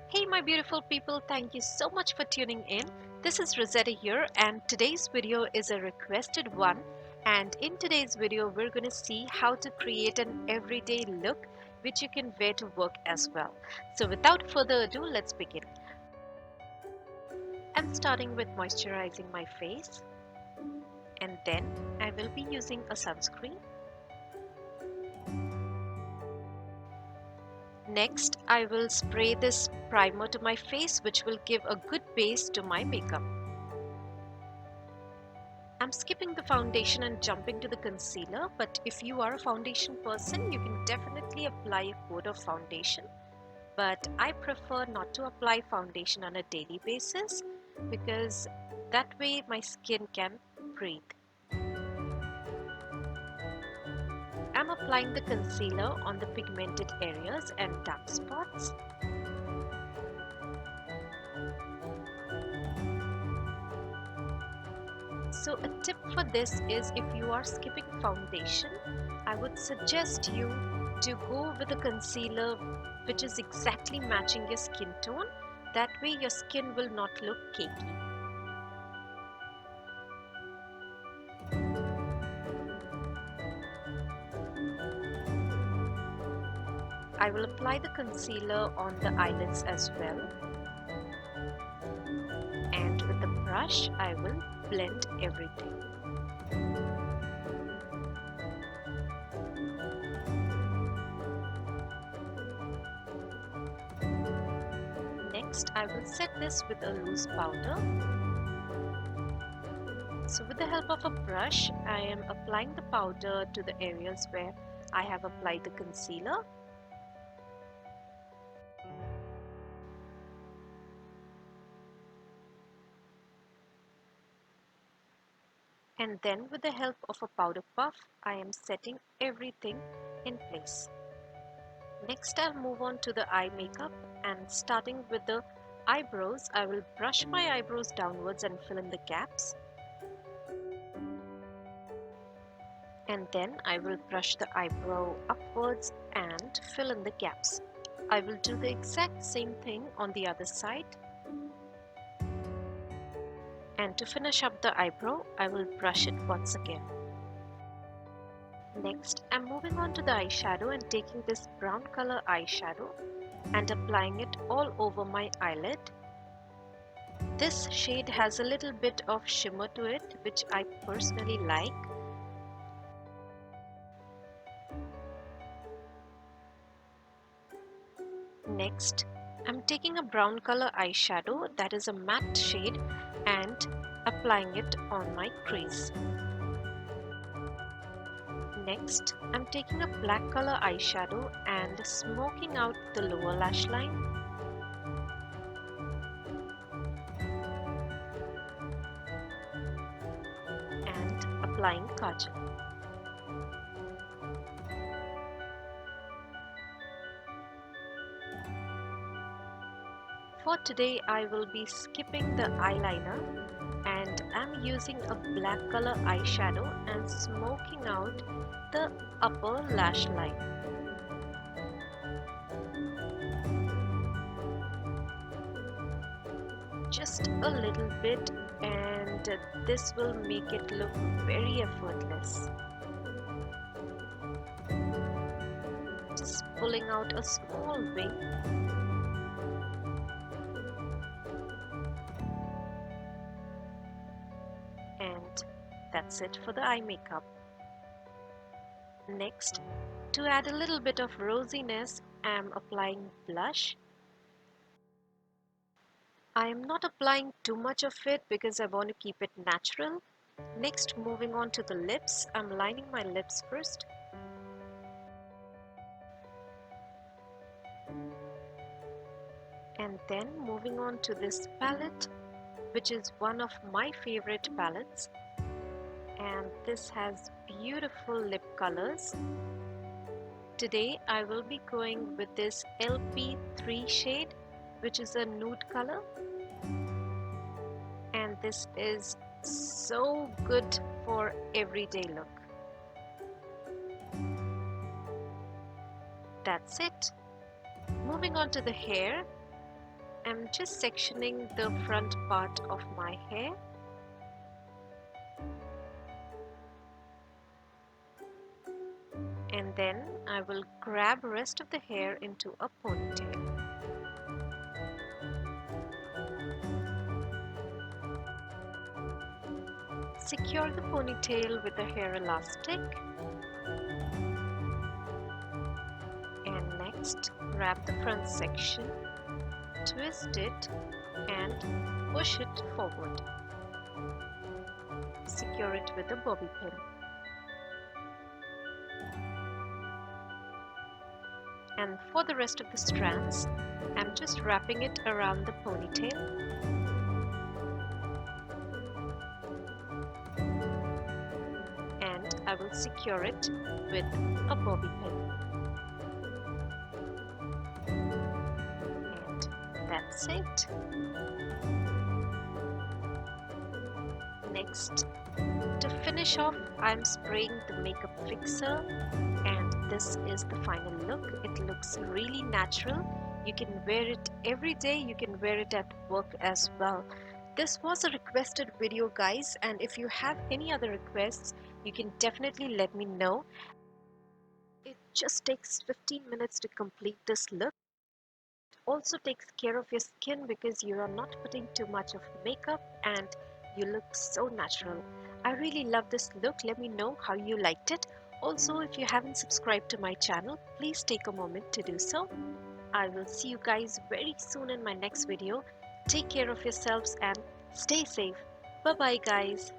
Hey my beautiful people, thank you so much for tuning in. This is Rosetta here and today's video is a requested one, and in today's video we're going to see how to create an everyday look which you can wear to work as well. So without further ado, let's begin. I'm starting with moisturizing my face and then I will be using a sunscreen. Next, I will spray this primer to my face which will give a good base to my makeup. I'm skipping the foundation and jumping to the concealer, but if you are a foundation person, you can definitely apply a coat of foundation. But I prefer not to apply foundation on a daily basis because that way my skin can breathe. I'm applying the concealer on the pigmented areas and dark spots. So a tip for this is if you are skipping foundation, I would suggest you to go with a concealer which is exactly matching your skin tone. That way your skin will not look cakey. I will apply the concealer on the eyelids as well. And with the brush, I will blend everything. Next, I will set this with a loose powder. So with the help of a brush, I am applying the powder to the areas where I have applied the concealer. And then with the help of a powder puff, I am setting everything in place. Next, I'll move on to the eye makeup, and starting with the eyebrows, I will brush my eyebrows downwards and fill in the gaps. And then I will brush the eyebrow upwards and fill in the gaps. I will do the exact same thing on the other side. And to finish up the eyebrow, I will brush it once again. Next, I'm moving on to the eyeshadow and taking this brown color eyeshadow and applying it all over my eyelid. This shade has a little bit of shimmer to it, which I personally like. Next, I'm taking a brown color eyeshadow that is a matte shade and applying it on my crease. Next, I'm taking a black color eyeshadow and smoking out the lower lash line. And applying kajal. For today, I will be skipping the eyeliner and I'm using a black color eyeshadow and smoking out the upper lash line. Just a little bit, and this will make it look very effortless. Just pulling out a small wing. And that's it for the eye makeup. Next, to add a little bit of rosiness, I'm applying blush. I am not applying too much of it because I want to keep it natural. Next, moving on to the lips, I'm lining my lips first. And then moving on to this palette, which is one of my favorite palettes. And this has beautiful lip colors. Today I will be going with this LP3 shade, which is a nude color. And this is so good for everyday look. That's it. Moving on to the hair, I'm just sectioning the front part of my hair. And then I will grab the rest of the hair into a ponytail. Secure the ponytail with a hair elastic. And next, grab the front section, twist it and push it forward. Secure it with a bobby pin. And for the rest of the strands, I'm just wrapping it around the ponytail. And I will secure it with a bobby pin. And that's it. Next, to finish off, I'm spraying the makeup fixer, and this is the final look. It looks really natural. You can wear it every day. You can wear it at work as well. This was a requested video, guys, and if you have any other requests, you can definitely let me know. It just takes 15 minutes to complete this look. It also takes care of your skin because you are not putting too much of makeup and you look so natural. I really love this look. Let me know how you liked it. Also, if you haven't subscribed to my channel, please take a moment to do so. I will see you guys very soon in my next video. Take care of yourselves and stay safe. Bye bye, guys.